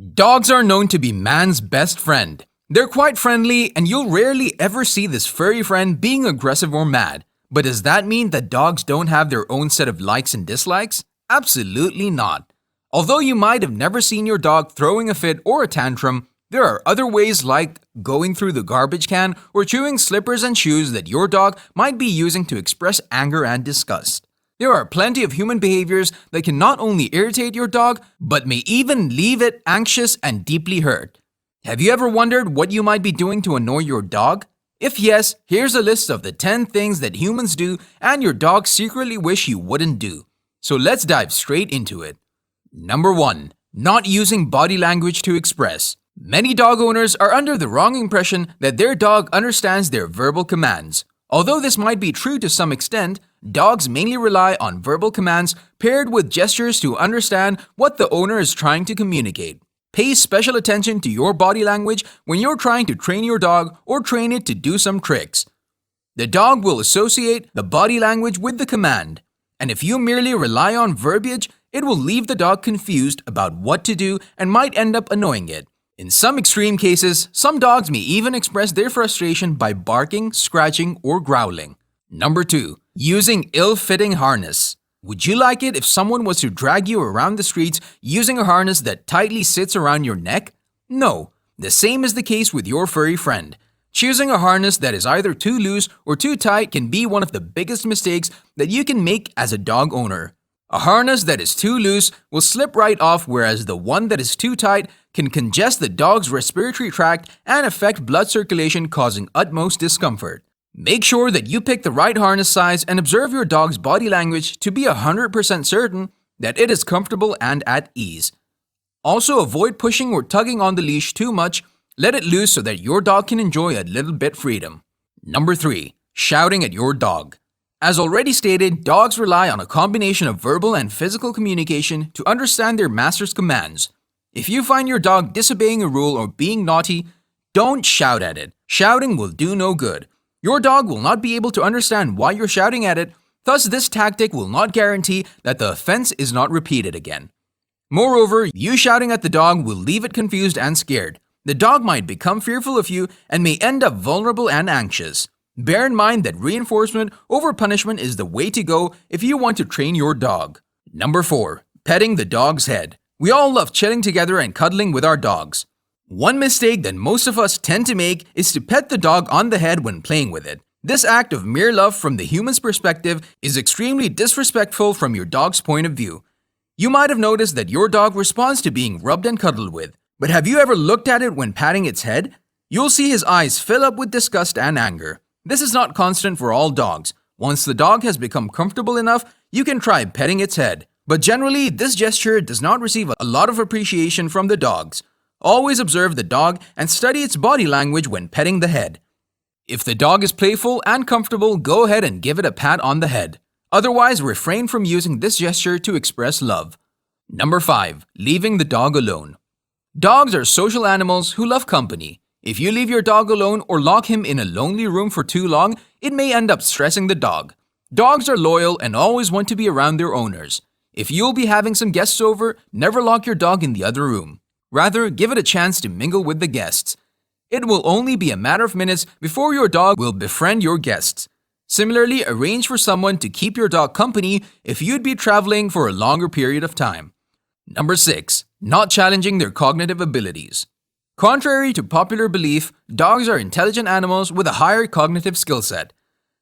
Dogs are known to be man's best friend. They're quite friendly, and you'll rarely ever see this furry friend being aggressive or mad. But does that mean that dogs don't have their own set of likes and dislikes? Absolutely not. Although you might have never seen your dog throwing a fit or a tantrum, there are other ways like going through the garbage can or chewing slippers and shoes that your dog might be using to express anger and disgust. There are plenty of human behaviors that can not only irritate your dog, but may even leave it anxious and deeply hurt. Have you ever wondered what you might be doing to annoy your dog? If yes, here's a list of the 10 things that humans do and your dog secretly wish you wouldn't do. So let's dive straight into it. Number 1. Not using body language to express. Many dog owners are under the wrong impression that their dog understands their verbal commands. Although this might be true to some extent, dogs mainly rely on verbal commands paired with gestures to understand what the owner is trying to communicate. Pay special attention to your body language when you're trying to train your dog or train it to do some tricks. The dog will associate the body language with the command, and if you merely rely on verbiage, it will leave the dog confused about what to do and might end up annoying it. In some extreme cases, some dogs may even express their frustration by barking, scratching, or growling. Number 2. Using ill-fitting harness. Would you like it if someone was to drag you around the streets using a harness that tightly sits around your neck? No. The same is the case with your furry friend. Choosing a harness that is either too loose or too tight can be one of the biggest mistakes that you can make as a dog owner. A harness that is too loose will slip right off, whereas the one that is too tight can congest the dog's respiratory tract and affect blood circulation, causing utmost discomfort. Make sure that you pick the right harness size and observe your dog's body language to be 100% certain that it is comfortable and at ease. Also, avoid pushing or tugging on the leash too much. Let it loose so that your dog can enjoy a little bit freedom. Number 3. Shouting at your dog. As already stated, dogs rely on a combination of verbal and physical communication to understand their master's commands. If you find your dog disobeying a rule or being naughty, don't shout at it. Shouting will do no good. Your dog will not be able to understand why you're shouting at it, thus this tactic will not guarantee that the offense is not repeated again. Moreover, you shouting at the dog will leave it confused and scared. The dog might become fearful of you and may end up vulnerable and anxious. Bear in mind that reinforcement over punishment is the way to go if you want to train your dog. Number 4. Petting the dog's head. We all love chilling together and cuddling with our dogs. One mistake that most of us tend to make is to pet the dog on the head when playing with it. This act of mere love from the human's perspective is extremely disrespectful from your dog's point of view. You might have noticed that your dog responds to being rubbed and cuddled with, but have you ever looked at it when patting its head? You'll see his eyes fill up with disgust and anger. This is not constant for all dogs. Once the dog has become comfortable enough, you can try petting its head. But generally, this gesture does not receive a lot of appreciation from the dogs. Always observe the dog and study its body language when petting the head. If the dog is playful and comfortable, go ahead and give it a pat on the head. Otherwise, refrain from using this gesture to express love. Number 5. Leaving the dog alone. Dogs are social animals who love company. If you leave your dog alone or lock him in a lonely room for too long, it may end up stressing the dog. Dogs are loyal and always want to be around their owners. If you'll be having some guests over, never lock your dog in the other room. Rather, give it a chance to mingle with the guests. It will only be a matter of minutes before your dog will befriend your guests. Similarly, arrange for someone to keep your dog company if you'd be traveling for a longer period of time. Number 6. Not challenging their cognitive abilities. Contrary to popular belief, dogs are intelligent animals with a higher cognitive skill set.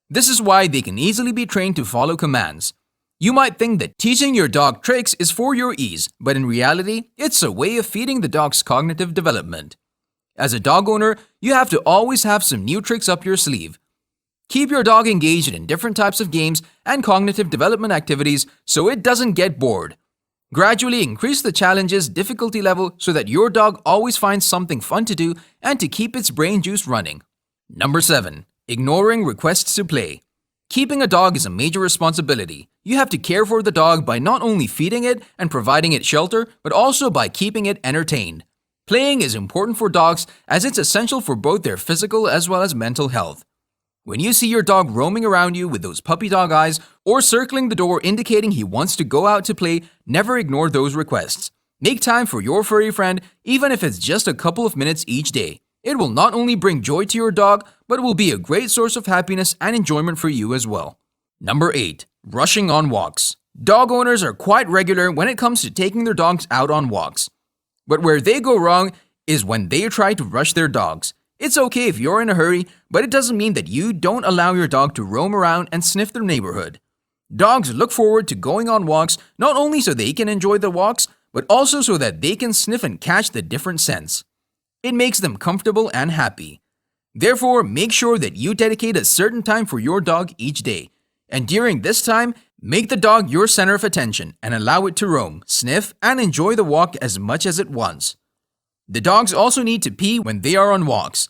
This is why they can easily be trained to follow commands. You might think that teaching your dog tricks is for your ease, but in reality, it's a way of feeding the dog's cognitive development. As a dog owner, you have to always have some new tricks up your sleeve. Keep your dog engaged in different types of games and cognitive development activities so it doesn't get bored. Gradually increase the challenge's difficulty level so that your dog always finds something fun to do and to keep its brain juice running. Number 7. Ignoring requests to play. Keeping a dog is a major responsibility. You have to care for the dog by not only feeding it and providing it shelter, but also by keeping it entertained. Playing is important for dogs as it's essential for both their physical as well as mental health. When you see your dog roaming around you with those puppy dog eyes or circling the door indicating he wants to go out to play, never ignore those requests. Make time for your furry friend, even if it's just a couple of minutes each day. It will not only bring joy to your dog, but it will be a great source of happiness and enjoyment for you as well. Number 8. Rushing on walks. Dog owners are quite regular when it comes to taking their dogs out on walks. But where they go wrong is when they try to rush their dogs. It's okay if you're in a hurry, but it doesn't mean that you don't allow your dog to roam around and sniff their neighborhood. Dogs look forward to going on walks not only so they can enjoy the walks, but also so that they can sniff and catch the different scents. It makes them comfortable and happy. Therefore, make sure that you dedicate a certain time for your dog each day. And during this time, make the dog your center of attention and allow it to roam, sniff, and enjoy the walk as much as it wants. The dogs also need to pee when they are on walks.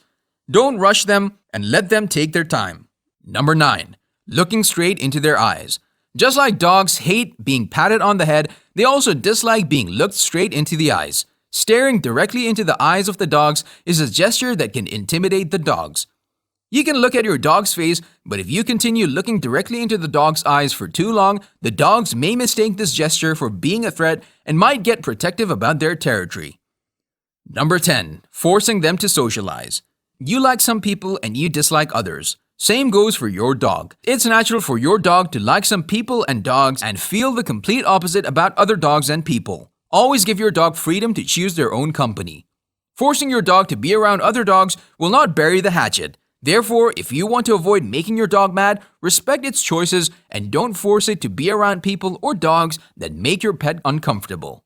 Don't rush them and let them take their time. Number 9. Looking straight into their eyes. Just like dogs hate being patted on the head, they also dislike being looked straight into the eyes. Staring directly into the eyes of the dogs is a gesture that can intimidate the dogs. You can look at your dog's face, but if you continue looking directly into the dog's eyes for too long, the dogs may mistake this gesture for being a threat and might get protective about their territory. Number 10. Forcing them to socialize. You like some people and you dislike others. Same goes for your dog. It's natural for your dog to like some people and dogs and feel the complete opposite about other dogs and people. Always give your dog freedom to choose their own company. Forcing your dog to be around other dogs will not bury the hatchet. Therefore, if you want to avoid making your dog mad, respect its choices and don't force it to be around people or dogs that make your pet uncomfortable.